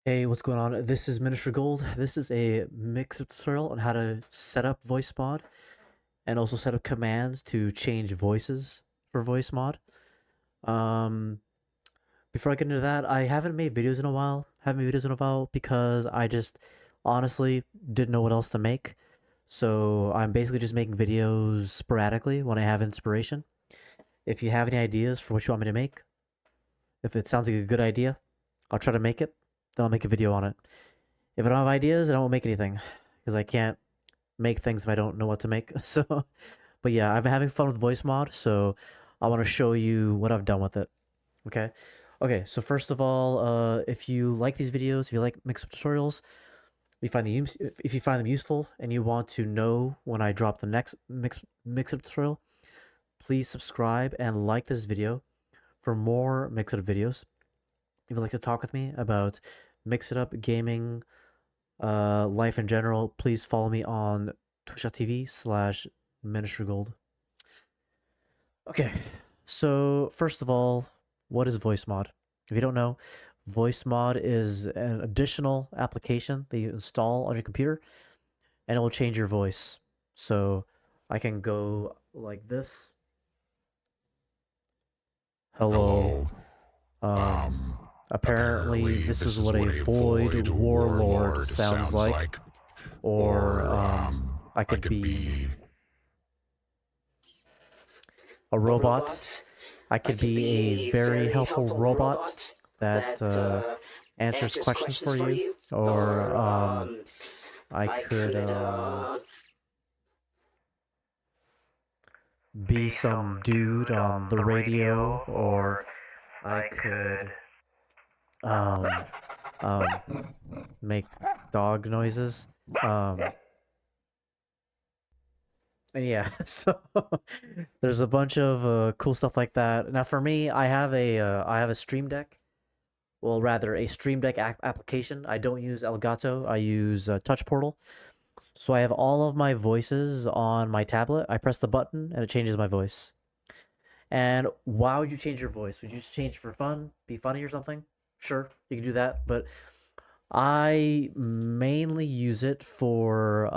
Hey, what's going on? This is Minister Gold. This is a mix-up tutorial on how to set up Voicemod and also set up commands to change voices for Voicemod. Um, Before I get into that, I haven't made videos in a while. Haven't made videos in a while because I just honestly didn't know what else to make. So I'm basically just making videos sporadically when I have inspiration. If you have any ideas for what you want me to make, if it sounds like a good idea, I'll try to make it. Then I'll make a video on it. If I don't have ideas, then I won't make anything because I can't make things if I don't know what to make. So, but yeah, I've been having fun with Voicemod, so I want to show you what I've done with it. Okay. Okay, so first of all, if you like these videos, if you like mix-up tutorials, if you find them useful and you want to know when I drop the next mix-up tutorial, please subscribe and like this video for more mix-up videos. If you'd like to talk with me about mix-it-up gaming, life in general, please follow me on twitch.tv/ministergold. Okay, so first of all, what is Voicemod? If you don't know, Voicemod is an additional application that you install on your computer, and it will change your voice. So I can go like this. Hello. Hello. Um, Apparently, Apparently, this is this is what a what a void void warlord warlord sounds sounds like. like. Or Or, I I could could be be a A robot. robot. I I could could be a be a very very helpful helpful robot robot that that answers answers questions questions for for you. you. Or Or I I could could be be some some dude dude on on the the radio. radio. Or Or I I could could um, um, make dog noises. And yeah, so there's a bunch of cool stuff like that. Now for me, I have a Stream Deck. Well, rather a Stream Deck application. I don't use Elgato. I use Touch Portal. So I have all of my voices on my tablet. I press the button and it changes my voice. And why would you change your voice? Would you just change it for fun? Be funny or something? Sure, you can do that. But I mainly use it for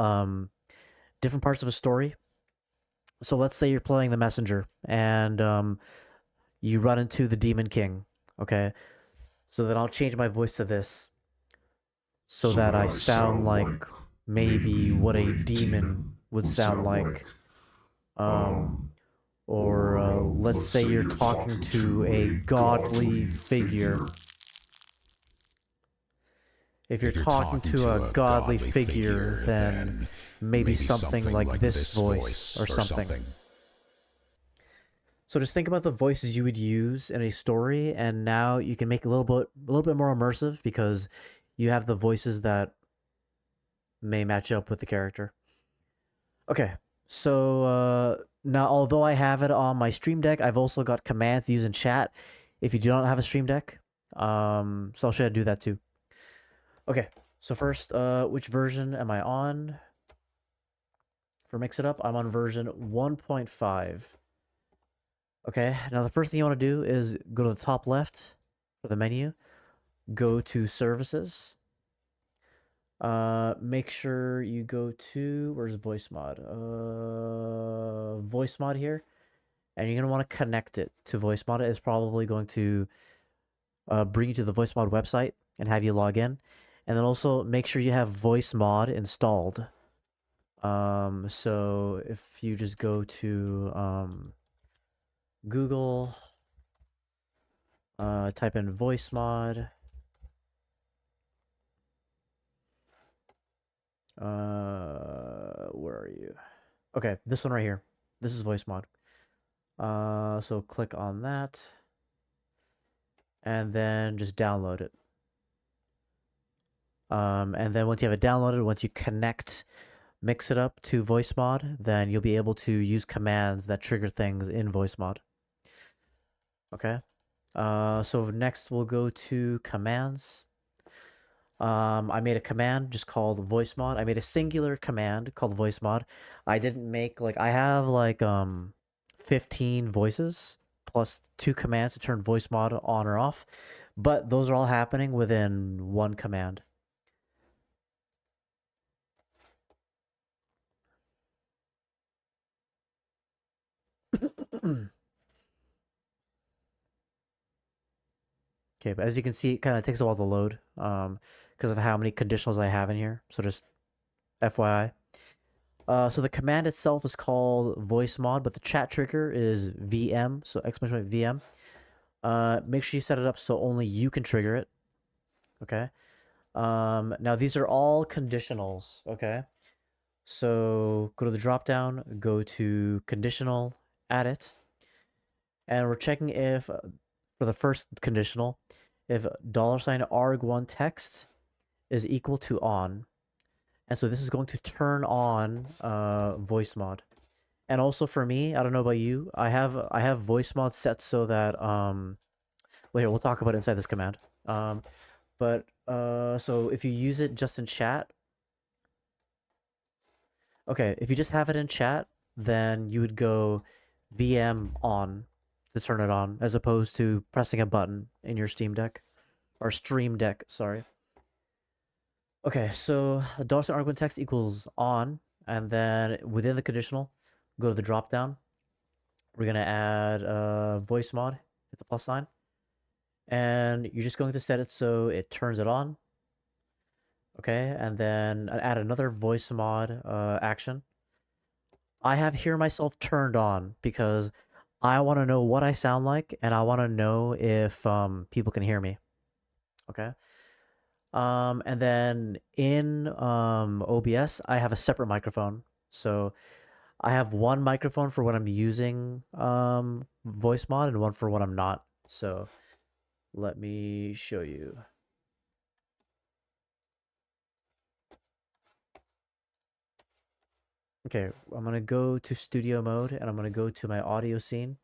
different parts of a story. So let's say you're playing the messenger and you run into the Demon King. Okay. So then I'll change my voice to this so so that that I I sound sound like like maybe maybe what what a a demon demon would would sound sound like. like. Um, Um, or or let's let's say say you're you're talking talking to to a a godly godly figure. figure. If you're If you're talking talking to a to a godly godly figure, figure, then then maybe maybe something something like like this this voice or voice or something. something. So just think about the voices you would use in a story, and now you can make it a little bit more immersive because you have the voices that may match up with the character. Okay, so now although I have it on my Stream Deck, I've also got commands to use in chat if you do not have a Stream Deck. So I'll show you how to do that too. Okay, so first, which version am I on? For Mix It Up, I'm on version 1.5. Okay, now the first thing you want to do is go to the top left for the menu, go to Services. Make sure you go to, where's Voicemod? Voicemod here, and you're gonna want to connect it to Voicemod. It's probably going to bring you to the Voicemod website and have you log in, and then also make sure you have Voicemod installed. So if you just go to Google, type in Voicemod. Where are you? Okay, this one right here. This is Voicemod. So click on that, and then just download it. And then once you have it downloaded, once you connect Mix It Up to Voicemod, then you'll be able to use commands that trigger things in Voicemod. Okay. So next we'll go to commands. I made a command just called Voicemod. I made a singular command called Voicemod. I didn't make like I have like 15 voices plus 2 commands to turn Voicemod on or off, but those are all happening within one command. Okay, but as you can see, it kind of takes a while to load because of how many conditionals I have in here. So just FYI. So the command itself is called Voicemod, but the chat trigger is VM, so exclamation point VM. Make sure you set it up so only you can trigger it. Okay. Now these are all conditionals. Okay. So go to the drop down, go to conditional, add it, and we're checking if for the first conditional, if $arg1 text is equal to on. And so this is going to turn on Voicemod. And also for me, I don't know about you, I have Voicemod set so that well, here, we'll talk about it inside this command. So if you use it just in chat, okay, if you just have it in chat, then you would go VM on to turn it on, as opposed to pressing a button in your Steam Deck or Stream Deck. Sorry. Okay, so $arg1 text equals on, and then within the conditional, go to the drop down. We're gonna add Voicemod, hit the plus sign, and you're just going to set it so it turns it on. Okay, and then add another Voicemod action. I have hear myself turned on because I want to know what I sound like, and I want to know if people can hear me. Okay. And then in OBS, I have a separate microphone. So I have one microphone for when I'm using Voicemod and one for when I'm not. So let me show you. Okay, I'm gonna go to studio mode and I'm gonna go to my audio scene.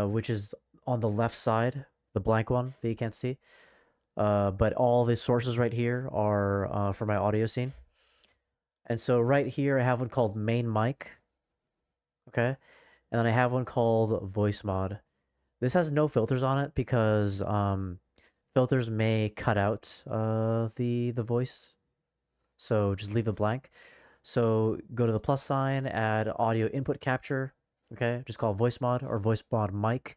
Which is on the left side, the blank one that you can't see. But all the sources right here are for my audio scene. And so right here, I have one called main mic. Okay. And then I have one called Voicemod. This has no filters on it because filters may cut out the voice. So just leave it blank. So go to the plus sign, add audio input capture. Okay, just call Voicemod or Voicemod mic.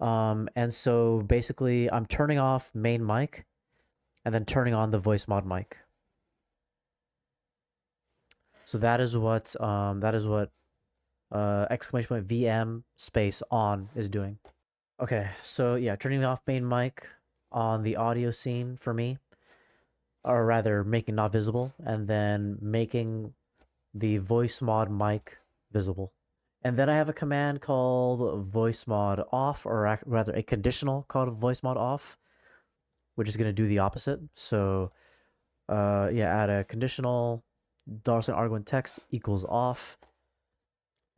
And so basically, I'm turning off main mic, and then turning on the Voicemod mic. So that is what exclamation point VM space on is doing. Okay, so yeah, turning off main mic on the audio scene for me, or rather making not visible, and then making the Voicemod mic visible. And then I have a command called Voicemod off, or rather a conditional called Voicemod off, which is going to do the opposite. So yeah, add a conditional $arg1 text equals off.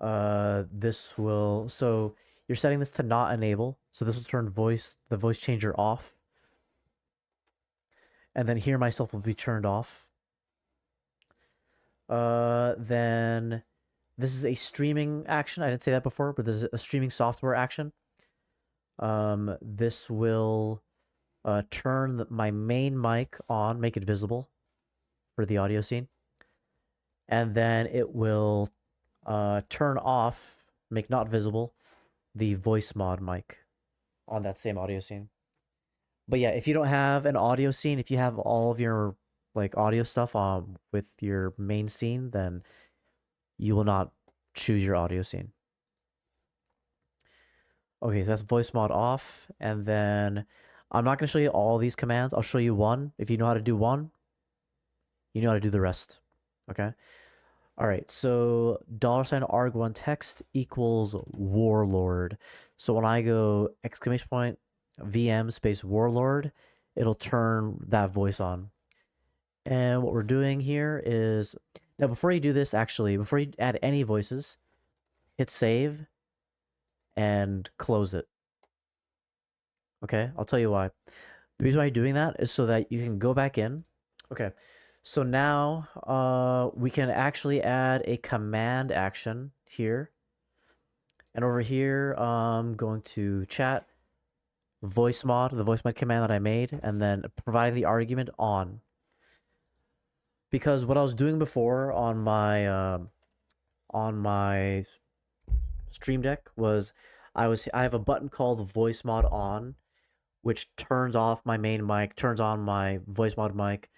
This will, so you're setting this to not enable, so this will turn the voice changer off, and then hear myself will be turned off. Then this is a streaming action. I didn't say that before, but this is a streaming software action. This will turn my main mic on, make it visible for the audio scene, and then it will turn off, make not visible, the Voicemod mic on that same audio scene. But yeah, if you don't have an audio scene, if you have all of your like audio stuff with your main scene, then you will not choose your audio scene. Okay, so that's Voicemod off, and then I'm not going to show you all these commands. I'll show you one. If you know how to do one, you know how to do the rest. Okay. All right, so $arg1 text equals warlord. So when I go exclamation point VM space warlord, it'll turn that voice on. And what we're doing here is, now before you do this, actually, before you add any voices, hit save and close it. Okay, I'll tell you why. The reason why you're doing that is so that you can go back in. Okay, So now we can actually add a command action here. And over here, I'm going to chat Voicemod, the Voicemod command that I made, and then providing the argument on. Because what I was doing before on my Stream Deck was I have a button called Voicemod on, which turns off my main mic, turns on my Voicemod mic,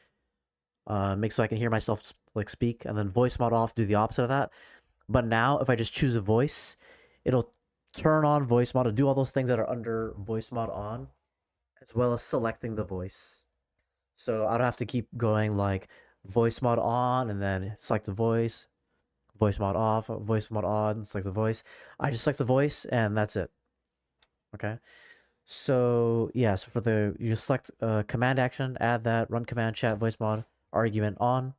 makes so I can hear myself like speak, and then Voicemod off, do the opposite of that. But now if I just choose a voice, it'll turn on Voicemod, do all those things that are under Voicemod on, as well as selecting the voice. So I don't have to keep going like Voicemod on and then select the voice, Voicemod off, Voicemod on, select the voice. I just select the voice and that's it. Okay. So yeah, so for the you select command action, add that, run command chat Voicemod argument on.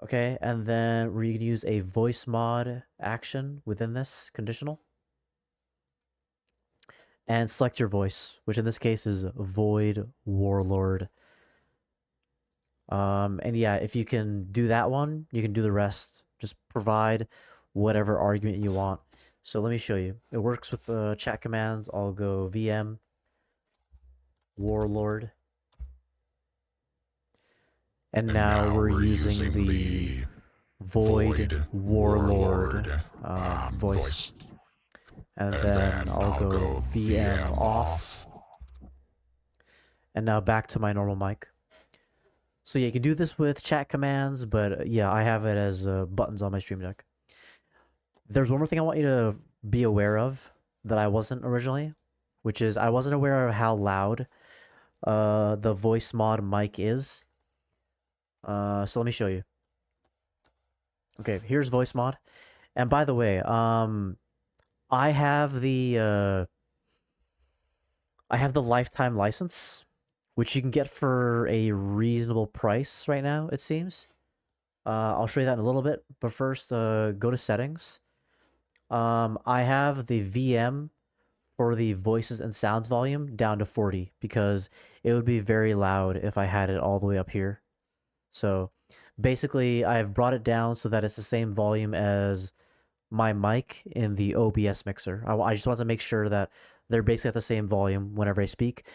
Okay, and then we can use a Voicemod action within this conditional. And select your voice, which in this case is Void Warlord. And yeah, if you can do that one, you can do the rest. Just provide whatever argument you want. So let me show you. It works with chat commands. I'll go VM Warlord. And now we're using the Void Warlord voice. And then I'll go VM off. And now back to my normal mic. So yeah, you can do this with chat commands, but yeah, I have it as buttons on my Stream Deck. There's one more thing I want you to be aware of that I wasn't originally, which is I wasn't aware of how loud the Voicemod mic is. So let me show you. Okay, here's Voicemod. And by the way, I have the lifetime license, which you can get for a reasonable price right now, it seems. I'll show you that in a little bit, but first, go to settings. I have the VM for the voices and sounds volume down to 40 because it would be very loud if I had it all the way up here. So basically, I've brought it down so that it's the same volume as my mic in the OBS mixer. I just want to make sure that they're basically at the same volume whenever I speak.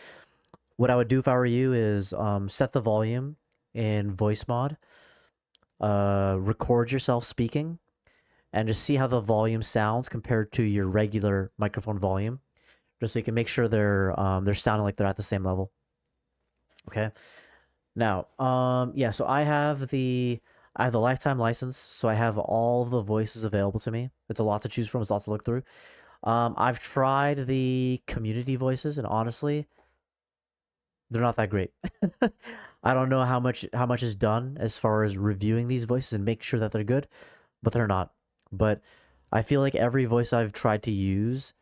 What I would do if I were you is set the volume in Voicemod, record yourself speaking, and just see how the volume sounds compared to your regular microphone volume, just so you can make sure they're sounding like they're at the same level. Okay. Now, yeah, so I have the lifetime license, so I have all the voices available to me. It's a lot to choose from. It's a lot to look through. I've tried the community voices, and honestly, they're not that great. I don't know how much is done as far as reviewing these voices and make sure that they're good, but they're not. But I feel like every voice I've tried to use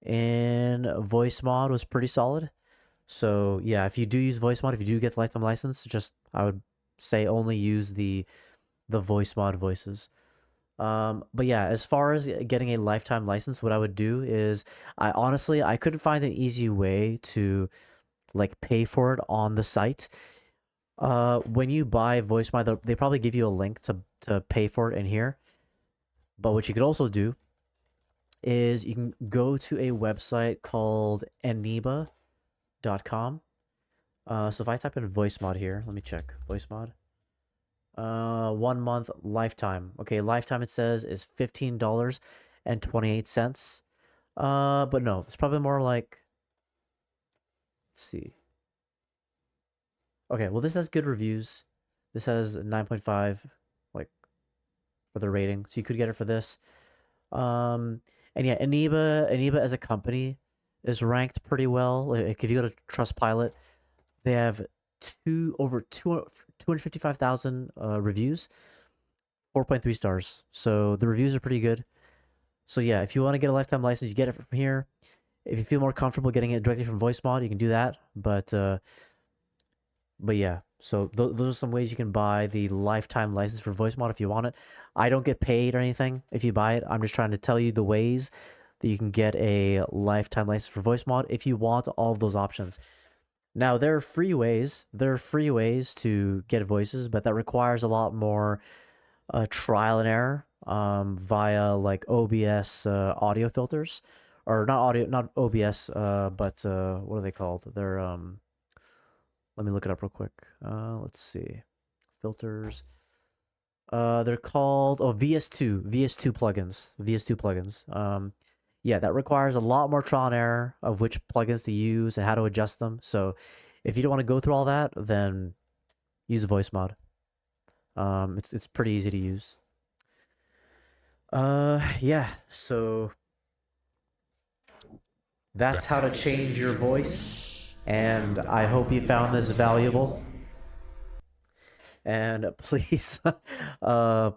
in Voicemod was pretty solid. So yeah, if you do use Voicemod, if you do get the lifetime license, just I would say only use the Voicemod voices. But yeah, as far as getting a lifetime license, what I would do is I couldn't find an easy way to like pay for it on the site. When you buy Voicemod, they probably give you a link to pay for it in here. But what you could also do is you can go to a website called eniba.com. So if I type in Voicemod here, let me check Voicemod. 1 month lifetime. Okay, lifetime it says is $15.28. But no, it's probably more like, let's see. Okay, well this has good reviews. This has 9.5 like for the rating. So you could get it for this. And yeah, Eniba as a company is ranked pretty well. Like if you go to Trustpilot, they have over 255,000 reviews, 4.3 stars. So the reviews are pretty good. So yeah, if you want to get a lifetime license, you get it from here. If you feel more comfortable getting it directly from Voicemod, you can do that. But yeah, so those are some ways you can buy the lifetime license for Voicemod if you want it. I don't get paid or anything if you buy it. I'm just trying to tell you the ways that you can get a lifetime license for Voicemod if you want all of those options. Now there are free ways. There are free ways to get voices, but that requires a lot more trial and error via like OBS audio filters, or not audio, not OBS, but what are they called? They're let me look it up real quick. Let's see, filters. They're called VS2 plugins. VS2 plugins. Yeah, that requires a lot more trial and error of which plugins to use and how to adjust them. So, if you don't want to go through all that, then use Voicemod. It's pretty easy to use. Yeah. So that's how to change your voice, and I hope you found this valuable. And please,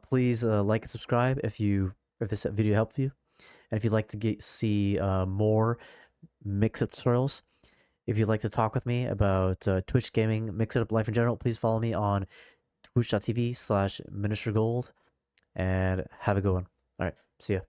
please like and subscribe if this video helped you. And if you'd like to see more mix-up tutorials, if you'd like to talk with me about Twitch gaming, mix-up life in general, please follow me on twitch.tv/ministergold, and have a good one. All right, see ya.